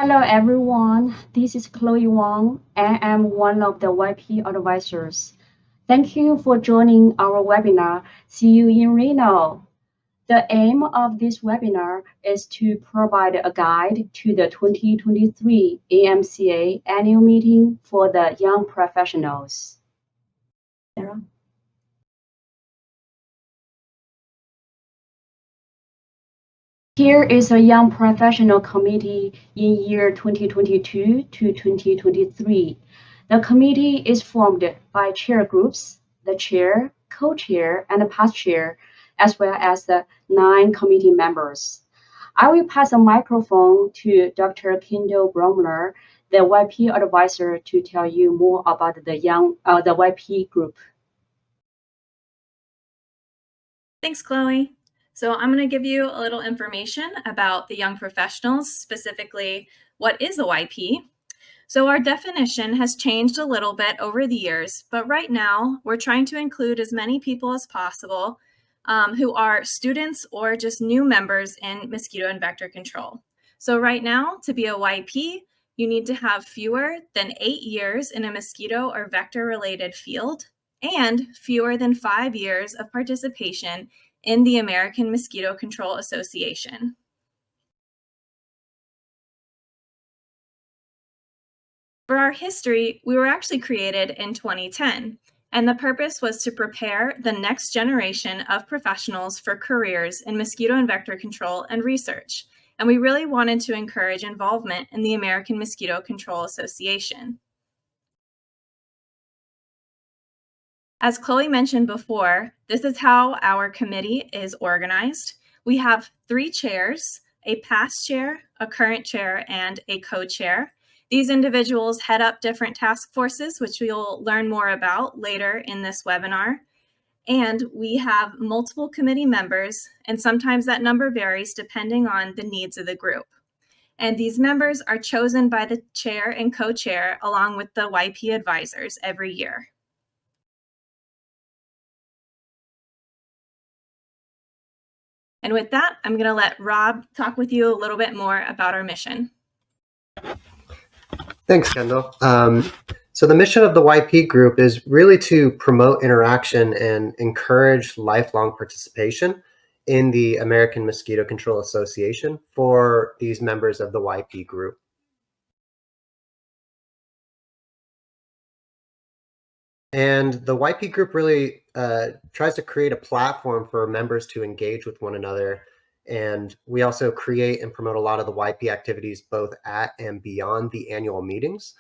Hello everyone, this is Chloe Wang. I am one of the YP advisors. Thank you for joining our webinar. See you in Reno. The aim of this webinar is to provide a guide to the 2023 AMCA Annual Meeting for the Young Professionals. Sarah? Here is a Young Professional Committee in year 2022 to 2023. The committee is formed by chair groups, the chair, co-chair, and the past chair, as well as the 9 committee members. I will pass the microphone to Dr. Kendall Bromler, the YP advisor, to tell you more about the YP group. Thanks, Chloe. So I'm going to give you a little information about the young professionals, specifically what is a YP. So our definition has changed a little bit over the years, but right now we're trying to include as many people as possible who are students or just new members in mosquito and vector control. So right now, to be a YP, you need to have fewer than 8 years in a mosquito or vector-related field and fewer than 5 years of participation in the American Mosquito Control Association. For our history, we were actually created in 2010, and the purpose was to prepare the next generation of professionals for careers in mosquito and vector control and research. And we really wanted to encourage involvement in the American Mosquito Control Association. As Chloe mentioned before, this is how our committee is organized. We have 3 chairs, a past chair, a current chair, and a co-chair. These individuals head up different task forces, which we'll learn more about later in this webinar. And we have multiple committee members, and sometimes that number varies depending on the needs of the group. And these members are chosen by the chair and co-chair along with the YP advisors every year. And with that, I'm going to let Rob talk with you a little bit more about our mission. Thanks, Kendall. So the mission of the YP group is really to promote interaction and encourage lifelong participation in the American Mosquito Control Association for these members of the YP group. And the YP group really tries to create a platform for members to engage with one another. And we also create and promote a lot of the YP activities both at and beyond the annual meetings.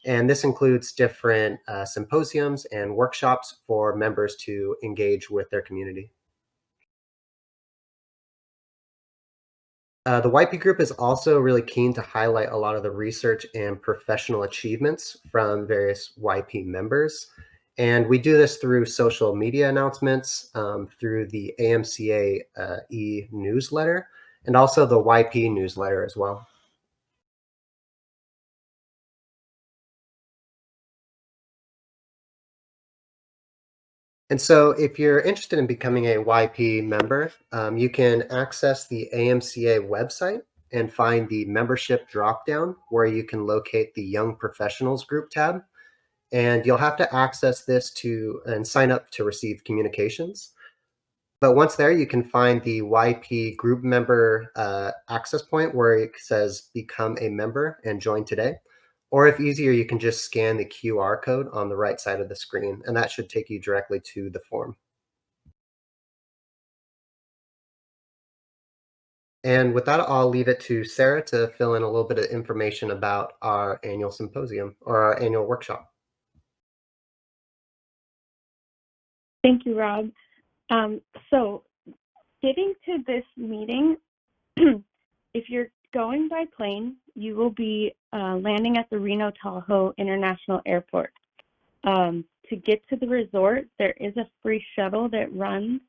And this includes different symposiums and workshops for members to engage with their community. The YP group is also really keen to highlight a lot of the research and professional achievements from various YP members. And we do this through social media announcements, through the AMCA newsletter, and also the YP newsletter as well. And so if you're interested in becoming a YP member, you can access the AMCA website and find the membership dropdown where you can locate the Young Professionals group tab. And you'll have to access this and sign up to receive communications. But once there, you can find the YP group member access point where it says become a member and join today. Or if easier, you can just scan the QR code on the right side of the screen, and that should take you directly to the form. And with that, I'll leave it to Sarah to fill in a little bit of information about our annual symposium or our annual workshop. Thank you, Rob. So getting to this meeting, if you're going by plane, you will be landing at the Reno Tahoe International Airport. To get to the resort, there is a free shuttle that runs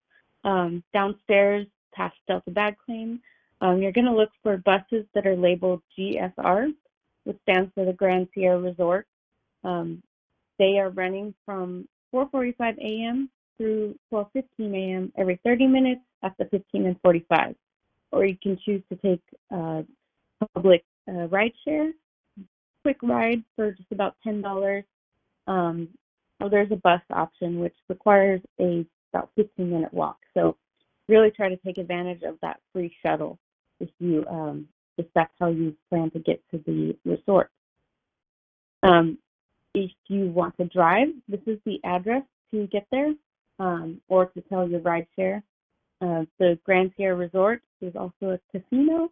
downstairs past Delta Bag Claim. You're going to look for buses that are labeled GSR, which stands for the Grand Sierra Resort. They are running from 4:45 a.m. through 12:15 a.m. every 30 minutes after 15 and 45. Or you can choose to take public rideshare, quick ride for just about $10. There's a bus option, which requires about 15-minute walk. So really try to take advantage of that free shuttle if that's how you plan to get to the resort. If you want to drive, this is the address to get there, or to tell your rideshare. The Grand Sierra Resort is also a casino,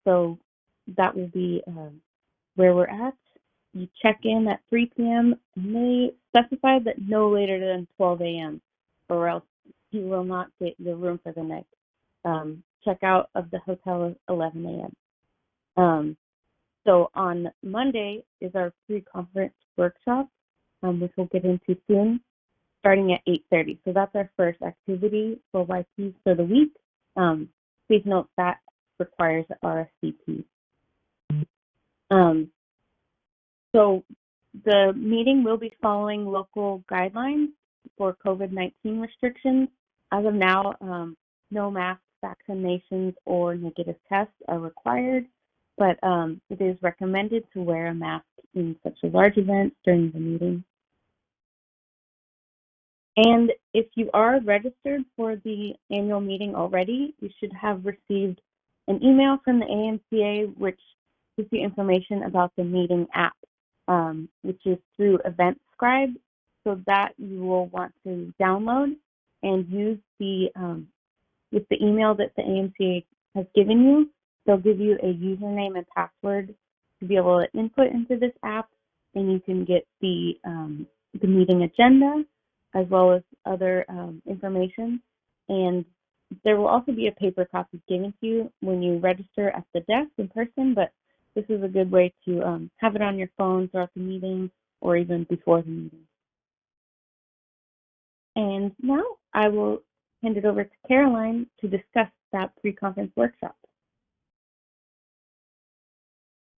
so that will be where we're at. You check in at 3 p.m. and they specify that no later than 12 a.m. or else you will not get your room for the night. Check out of the hotel at 11 a.m. So on Monday is our pre-conference workshop, which we'll get into soon, starting at 8:30. So that's our first activity for YPs for the week. Please note that requires RSVP. So the meeting will be following local guidelines for COVID-19 restrictions. As of now, no masks, vaccinations, or negative tests are required, but it is recommended to wear a mask in such a large event during the meeting. And if you are registered for the annual meeting already, you should have received an email from the AMCA, which gives you information about the meeting app, which is through Event Scribe, so that you will want to download and use with the email that the AMCA has given you. They'll give you a username and password to be able to input into this app, and you can get the meeting agenda as well as other information. And there will also be a paper copy given to you when you register at the desk in person, but this is a good way to have it on your phone throughout the meeting or even before the meeting. And now I will hand it over to Caroline to discuss that pre-conference workshop.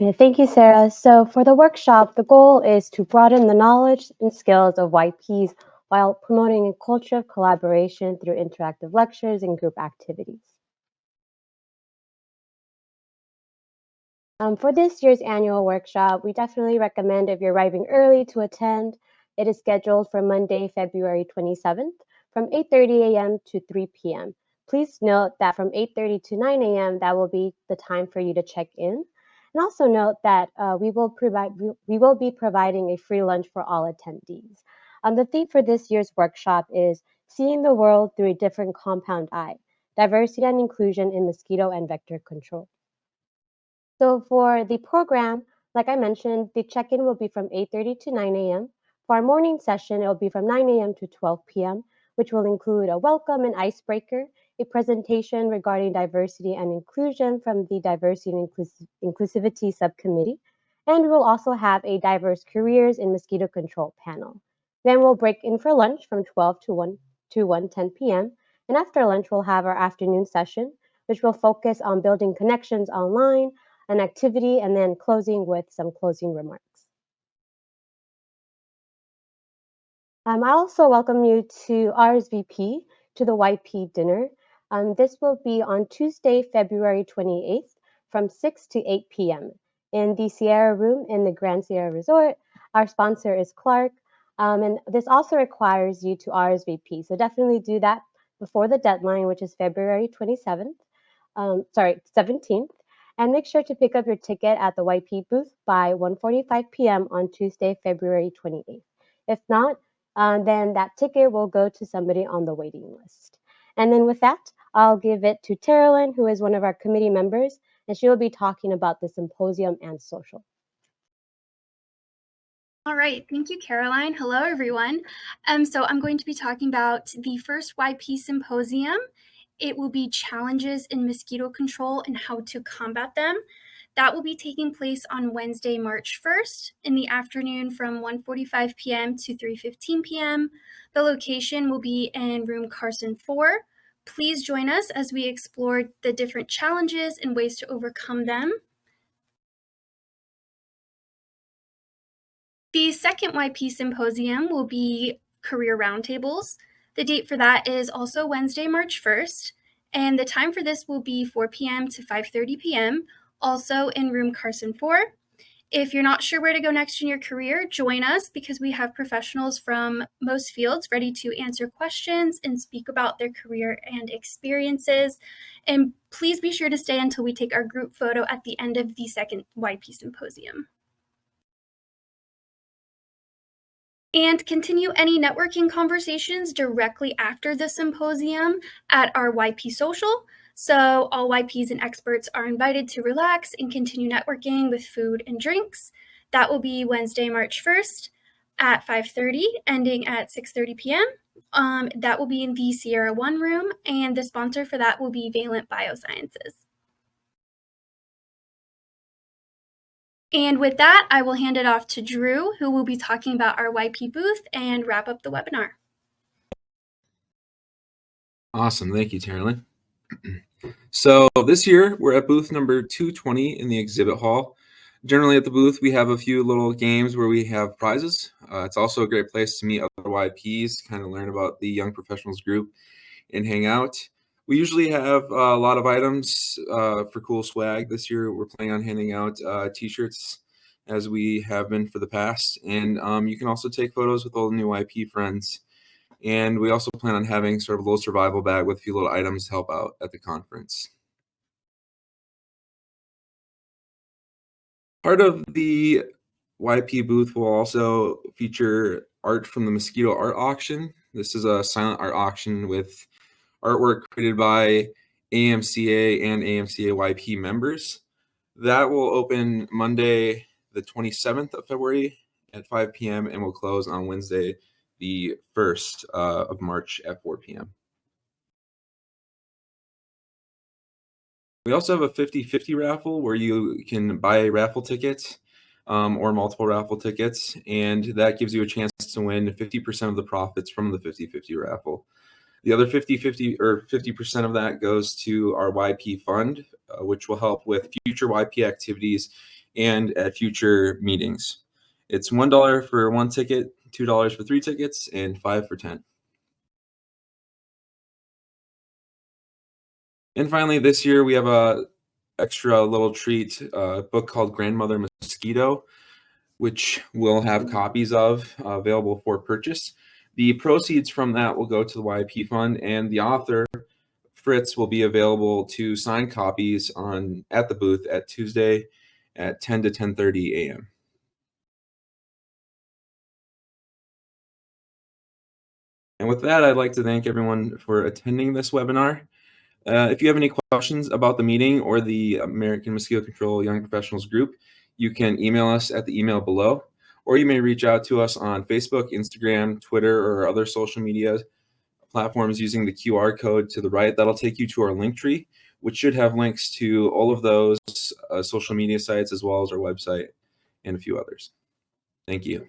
Thank you, Sarah. So for the workshop, the goal is to broaden the knowledge and skills of YPs while promoting a culture of collaboration through interactive lectures and group activities. For this year's annual workshop, we definitely recommend if you're arriving early to attend. It is scheduled for Monday, February 27th from 8:30 a.m. to 3 p.m. Please note that from 8:30 to 9 a.m., that will be the time for you to check in. And also note that we will be providing a free lunch for all attendees. The theme for this year's workshop is Seeing the World Through a Different Compound Eye, Diversity and Inclusion in Mosquito and Vector Control. So for the program, like I mentioned, the check-in will be from 8:30 to 9 a.m. For our morning session, it will be from 9 a.m. to 12 p.m., which will include a welcome and icebreaker, a presentation regarding diversity and inclusion from the Diversity and Inclusivity Subcommittee, and we'll also have a diverse careers in mosquito control panel. Then we'll break in for lunch from 12 to 1:10 p.m., and after lunch, we'll have our afternoon session, which will focus on building connections online, an activity, and then closing with some closing remarks. I also welcome you to RSVP to the YP dinner. This will be on Tuesday, February 28th from 6 to 8 p.m. in the Sierra Room in the Grand Sierra Resort. Our sponsor is Clark, and this also requires you to RSVP. So definitely do that before the deadline, which is February 17th. And make sure to pick up your ticket at the YP booth by 1:45 p.m. on Tuesday, February 28th. If not, then that ticket will go to somebody on the waiting list. And then with that, I'll give it to Terralyn, who is one of our committee members, and she will be talking about the symposium and social. All right, thank you, Caroline. Hello, everyone. So I'm going to be talking about the first YP symposium. It will be challenges in mosquito control and how to combat them. That will be taking place on Wednesday, March 1st in the afternoon from 1:45 p.m. to 3:15 p.m. The location will be in room Carson 4. Please join us as we explore the different challenges and ways to overcome them. The second YP symposium will be career roundtables. The date for that is also Wednesday, March 1st, and the time for this will be 4 p.m. to 5:30 p.m. also in room Carson 4. If you're not sure where to go next in your career, join us because we have professionals from most fields ready to answer questions and speak about their career and experiences. And please be sure to stay until we take our group photo at the end of the second YP Symposium. And continue any networking conversations directly after the symposium at our YP social. So all YPs and experts are invited to relax and continue networking with food and drinks. That will be Wednesday, March 1st at 5:30, ending at 6:30 p.m. That will be in the Sierra 1 room, and the sponsor for that will be Valent Biosciences. And with that, I will hand it off to Drew, who will be talking about our YP booth and wrap up the webinar. Awesome. Thank you, Carolyn. So this year, we're at booth number 220 in the exhibit hall. Generally at the booth, we have a few little games where we have prizes. It's also a great place to meet other YPs, kind of learn about the Young Professionals group and hang out. We usually have a lot of items for cool swag. This year, we're planning on handing out t-shirts as we have been for the past. And you can also take photos with all the new YP friends. And we also plan on having sort of a little survival bag with a few little items to help out at the conference. Part of the YP booth will also feature art from the Mosquito Art Auction. This is a silent art auction with artwork created by AMCA and AMCA YP members. That will open Monday, the 27th of February at 5 p.m. and will close on Wednesday, the 1st of March at 4 p.m. We also have a 50-50 raffle where you can buy a raffle ticket or multiple raffle tickets, and that gives you a chance to win 50% of the profits from the 50-50 raffle. The other 50% of that goes to our YP fund, which will help with future YP activities and at future meetings. It's $1 for 1 ticket, $2 for 3 tickets, and $5 for 10. And finally, this year we have a extra little treat, a book called Grandmother Mosquito, which we'll have copies of available for purchase. The proceeds from that will go to the YP fund, and the author, Fritz, will be available to sign copies at the booth at Tuesday at 10 to 10:30 a.m. And with that, I'd like to thank everyone for attending this webinar. If you have any questions about the meeting or the American Mosquito Control Young Professionals group, you can email us at the email below, or you may reach out to us on Facebook, Instagram, Twitter, or other social media platforms using the QR code to the right. That'll take you to our link tree, which should have links to all of those social media sites as well as our website and a few others. Thank you.